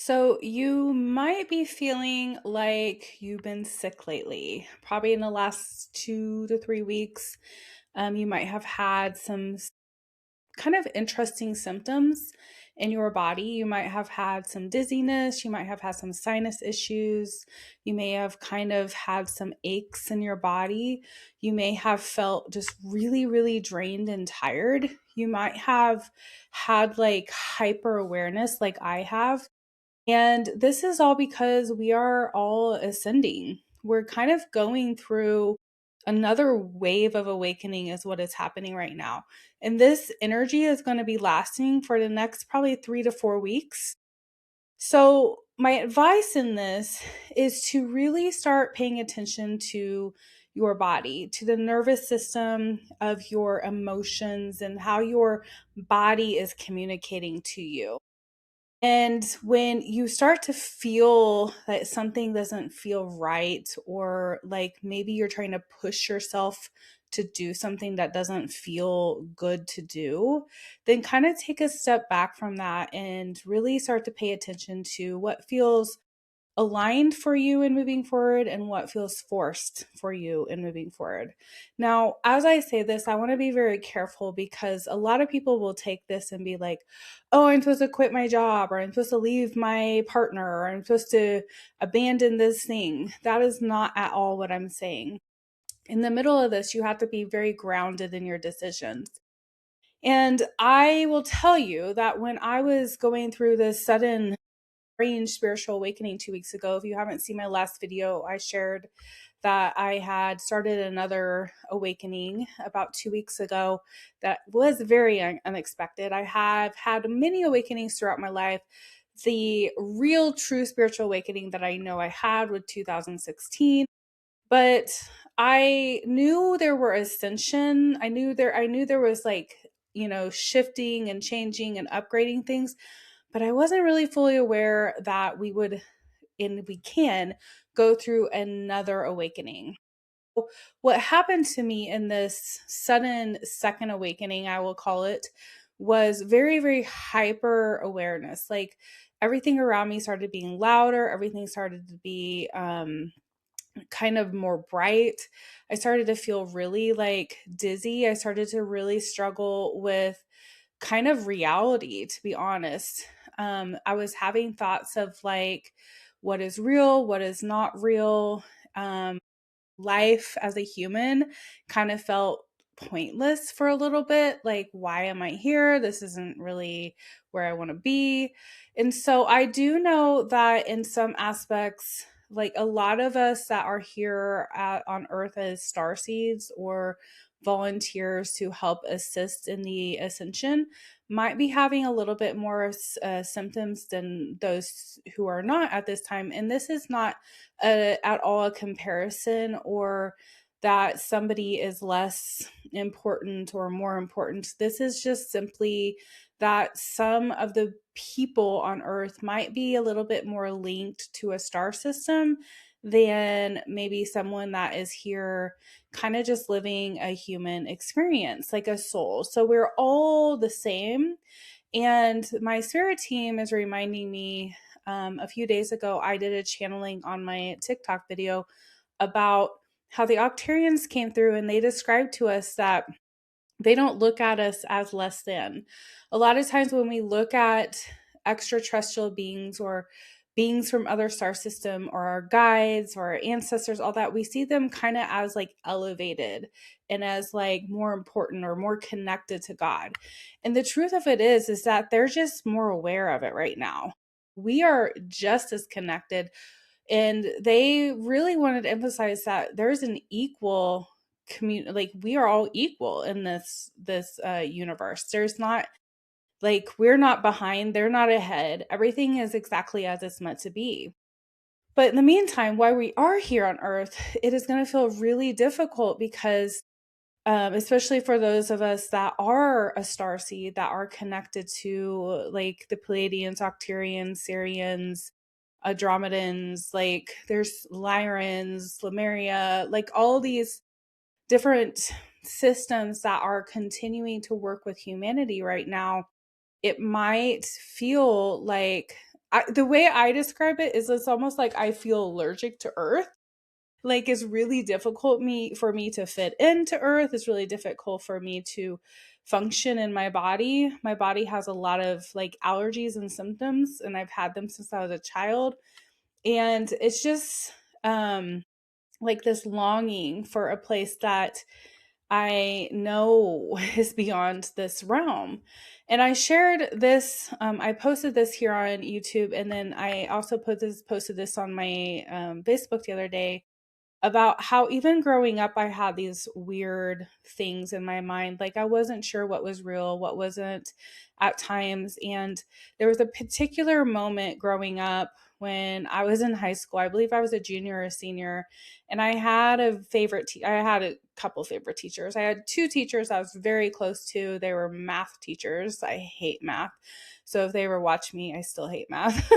So you might be feeling like you've been sick lately, probably in the last 2 to 3 weeks. You might have had some kind of interesting symptoms in your body. You might have had some dizziness. You might have had some sinus issues. You may have kind of had some aches in your body. You may have felt just really, really drained and tired. You might have had like hyper awareness, like I have, and this is all because we are all ascending. We're kind of going through another wave of awakening, is what is happening right now. And this energy is going to be lasting for the next probably 3 to 4 weeks. So, my advice in this is to really start paying attention to your body, to the nervous system of your emotions, and how your body is communicating to you. And when you start to feel that something doesn't feel right, or like maybe you're trying to push yourself to do something that doesn't feel good to do, then kind of take a step back from that and really start to pay attention to what feels aligned for you in moving forward and what feels forced for you in moving forward. Now, as I say this, I want to be very careful because a lot of people will take this and be like, oh, I'm supposed to quit my job, or I'm supposed to leave my partner, or I'm supposed to abandon this thing. That is not at all what I'm saying. In the middle of this, you have to be very grounded in your decisions. And I will tell you that when I was going through this sudden strange spiritual awakening 2 weeks ago. If you haven't seen my last video, I shared that I had started another awakening about 2 weeks ago that was very unexpected. I have had many awakenings throughout my life. The real true spiritual awakening that I know I had was 2016, but I knew there were ascension. I knew there was like, shifting and changing and upgrading things, but I wasn't really fully aware that we would and we can go through another awakening. What happened to me in this sudden second awakening, I will call it, was very, very hyper awareness. Like everything around me started being louder, everything started to be kind of more bright. I started to feel really like dizzy. I started to really struggle with kind of reality, to be honest. I was having thoughts of like, what is real, what is not real. Um, Life as a human kind of felt pointless for a little bit. Like, why am I here? This isn't really where I want to be. And so I do know that in some aspects, like a lot of us that are here on Earth as star seeds or volunteers to help assist in the ascension might be having a little bit more symptoms than those who are not at this time. And this is not at all a comparison, or that somebody is less important or more important. This is just simply that some of the people on Earth might be a little bit more linked to a star system than maybe someone that is here kind of just living a human experience, like a soul. So we're all the same. And my spirit team is reminding me, a few days ago, I did a channeling on my TikTok video about how the Octarians came through and they described to us that they don't look at us as less than. A lot of times when we look at extraterrestrial beings or beings from other star system or our guides or our ancestors, all that, we see them kind of as like elevated and as like more important or more connected to God. And the truth of it is that they're just more aware of it right now. We are just as connected, and they really wanted to emphasize that there's an equal community. Like, we are all equal in this universe. There's not like, we're not behind, they're not ahead. Everything is exactly as it's meant to be. But in the meantime, while we are here on Earth, it is going to feel really difficult because especially for those of us that are a star seed, that are connected to like the Pleiadians, Octarians, Sirians, Andromedans, like there's Lyrans, Lemuria, like all these different systems that are continuing to work with humanity right now. It might feel like the way I describe it is it's almost like I feel allergic to earth. Like it's really difficult me for me to fit into earth. It's really difficult for me to function in my body. My body has a lot of like allergies and symptoms, and I've had them since I was a child. And it's just like this longing for a place that I know is beyond this realm. And I shared this, I posted this here on YouTube, and then I also posted this on my Facebook the other day about how even growing up, I had these weird things in my mind. Like I wasn't sure what was real, what wasn't at times. And there was a particular moment growing up when I was in high school. I believe I was a junior or a senior. And I had a I had a couple favorite teachers. I had two teachers I was very close to. They were math teachers. I hate math. So if they ever watch me, I still hate math.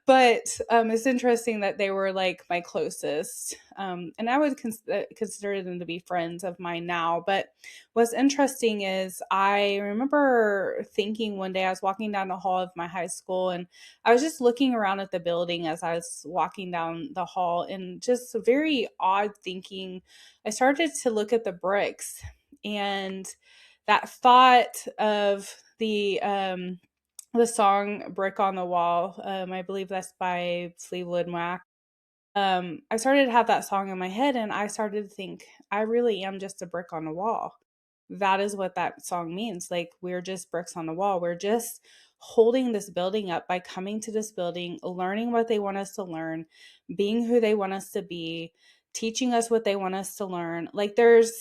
But it's interesting that they were like my closest. And I would consider them to be friends of mine now. But what's interesting is I remember thinking one day I was walking down the hall of my high school, and I was just looking around at the building as I was walking down the hall, and just very odd thinking. I started to look at the bricks, and that thought of the song Brick on the Wall. I believe that's by Fleetwood Mac. I started to have that song in my head, and I started to think, I really am just a brick on the wall. That is what that song means. Like, we're just bricks on the wall. We're just holding this building up by coming to this building, learning what they want us to learn, being who they want us to be, teaching us what they want us to learn. Like, there's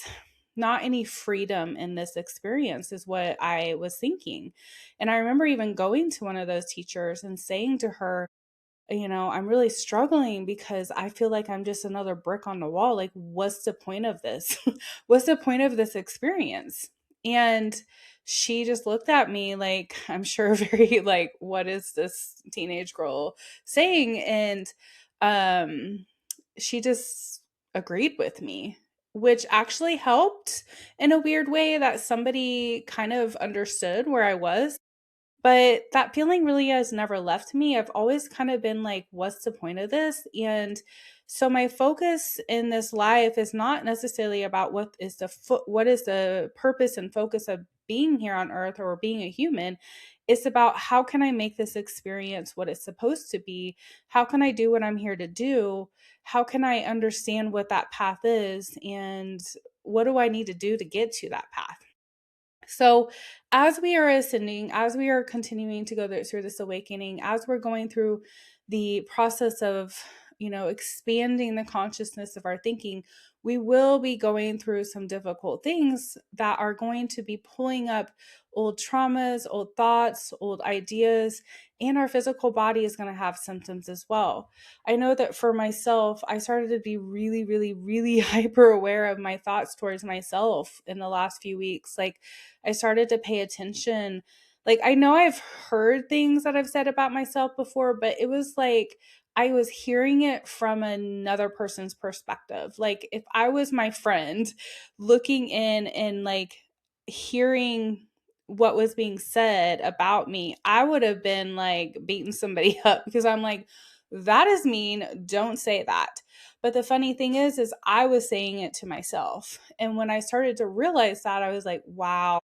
not any freedom in this experience, is what I was thinking. And I remember even going to one of those teachers and saying to her, I'm really struggling because I feel like I'm just another brick on the wall. Like, what's the point of this? What's the point of this experience? And she just looked at me like, I'm sure, very like, what is this teenage girl saying? And she just agreed with me, which actually helped in a weird way that somebody kind of understood where I was. But that feeling really has never left me. I've always kind of been like, what's the point of this? And so my focus in this life is not necessarily about what is the purpose and focus of being here on earth or being a human. It's about how can I make this experience what it's supposed to be? How can I do what I'm here to do? How can I understand what that path is? And what do I need to do to get to that path? So, as we are ascending, as we are continuing to go through this awakening, as we're going through the process of, expanding the consciousness of our thinking, we will be going through some difficult things that are going to be pulling up old traumas, old thoughts, old ideas, and our physical body is going to have symptoms as well. I know that for myself, I started to be really, really, really hyper aware of my thoughts towards myself in the last few weeks. Like, I started to pay attention. Like, I know I've heard things that I've said about myself before, but it was like I was hearing it from another person's perspective. Like, if I was my friend looking in and like hearing what was being said about me, I would have been like beating somebody up because I'm like, that is mean. Don't say that. But the funny thing is I was saying it to myself. And when I started to realize that, I was like, wow,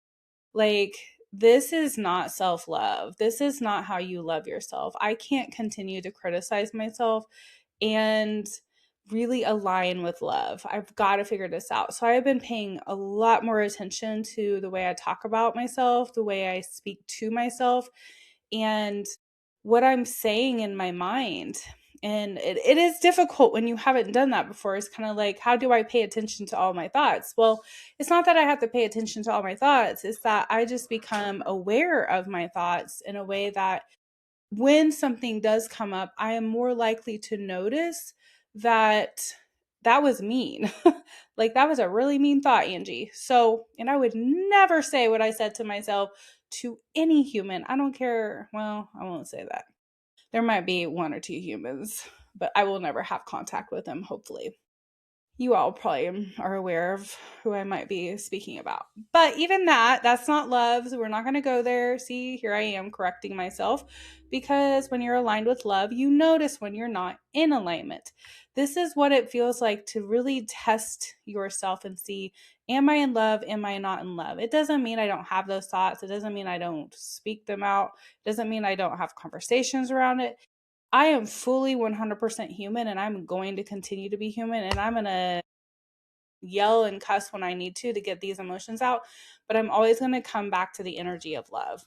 like, this is not self love. This is not how you love yourself. I can't continue to criticize myself and really align with love. I've got to figure this out. So I've been paying a lot more attention to the way I talk about myself, the way I speak to myself, and what I'm saying in my mind. And it is difficult when you haven't done that before. It's kind of like, how do I pay attention to all my thoughts? Well, it's not that I have to pay attention to all my thoughts. It's that I just become aware of my thoughts in a way that when something does come up, I am more likely to notice that that was mean. Like, that was a really mean thought, Angie. So, and I would never say what I said to myself to any human. I don't care. Well, I won't say that. There might be one or two humans, but I will never have contact with them, hopefully. You all probably are aware of who I might be speaking about. But even that's not love. So we're not going to go there. See, here I am correcting myself, because when you're aligned with love, you notice when you're not in alignment. This is what it feels like to really test yourself and see, am I in love? Am I not in love? It doesn't mean I don't have those thoughts. It doesn't mean I don't speak them out. It doesn't mean I don't have conversations around it. I am fully 100% human, and I'm going to continue to be human, and I'm going to yell and cuss when I need to get these emotions out, but I'm always going to come back to the energy of love.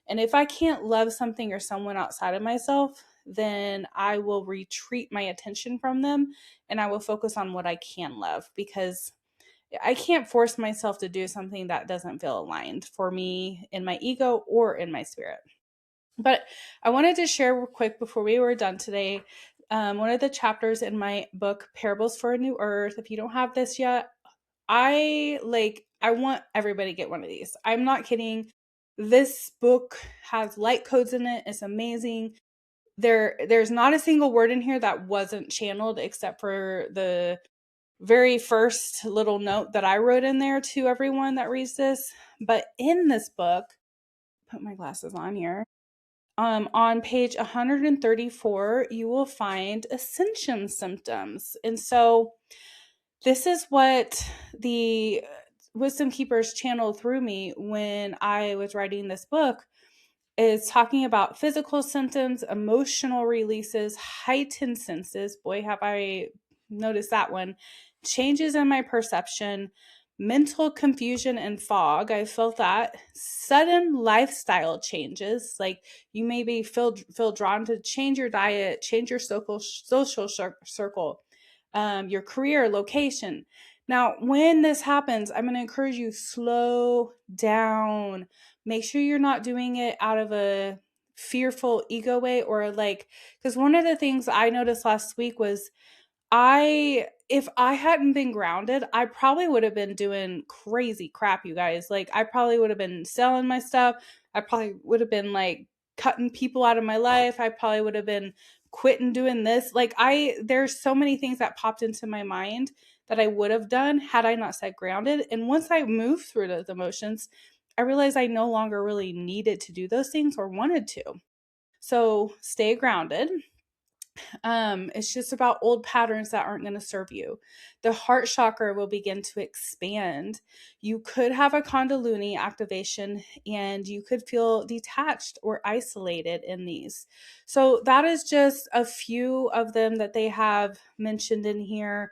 And if I can't love something or someone outside of myself, then I will retreat my attention from them and I will focus on what I can love, because I can't force myself to do something that doesn't feel aligned for me in my ego or in my spirit. But I wanted to share real quick before we were done today, one of the chapters in my book, Parables for a New Earth. If you don't have this yet, I want everybody to get one of these. I'm not kidding. This book has light codes in it. It's amazing. There's not a single word in here that wasn't channeled, except for the very first little note that I wrote in there to everyone that reads this. But in this book, put my glasses on here. On page 134, you will find ascension symptoms. And so this is what the wisdom keepers channeled through me when I was writing this book, is talking about physical symptoms, emotional releases, heightened senses. Boy, have I noticed that one. Changes in my perception, mental confusion and fog. I felt that. Sudden lifestyle changes, like you maybe feel drawn to change your diet, change your social circle, your career, location. Now, when this happens, I'm going to encourage you, slow down. Make sure you're not doing it out of a fearful ego way, or because one of the things I noticed last week was if I hadn't been grounded, I probably would have been doing crazy crap, you guys. Like, I probably would have been selling my stuff. I probably would have been like cutting people out of my life. I probably would have been quitting doing this. There's so many things that popped into my mind that I would have done had I not stayed grounded. And once I moved through those emotions, I realized I no longer really needed to do those things or wanted to. So stay grounded. It's just about old patterns that aren't going to serve you. The heart chakra will begin to expand. You could have a kundalini activation, and you could feel detached or isolated in these. So that is just a few of them that they have mentioned in here.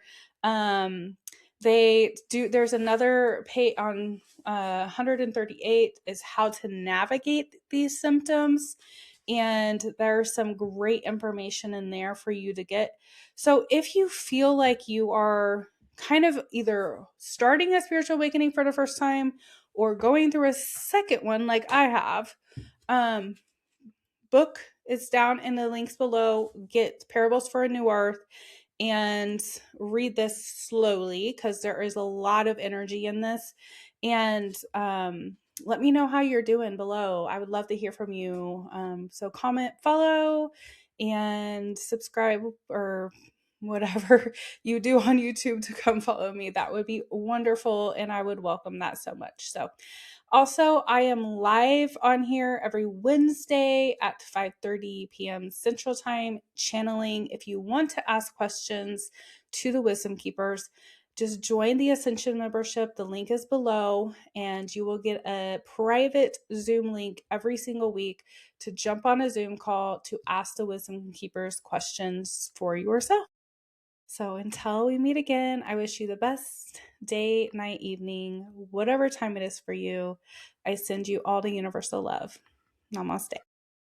There's another page on 138 is how to navigate these symptoms. And there's some great information in there for you to get. So if you feel like you are kind of either starting a spiritual awakening for the first time or going through a second one like I have, book is down in the links below. Get Parables for a New Earth and read this slowly, because there is a lot of energy in this. And let me know how you're doing below. I would love to hear from you. So comment, follow, and subscribe, or whatever you do on YouTube to come follow me. That would be wonderful, and I would welcome that so much. So also, I am live on here every Wednesday at 5:30 p.m. Central Time, channeling. If you want to ask questions to the Wisdom Keepers, just join the Ascension membership. The link is below, and you will get a private Zoom link every single week to jump on a Zoom call to ask the Wisdom Keepers questions for yourself. So until we meet again, I wish you the best day, night, evening, whatever time it is for you. I send you all the universal love. Namaste.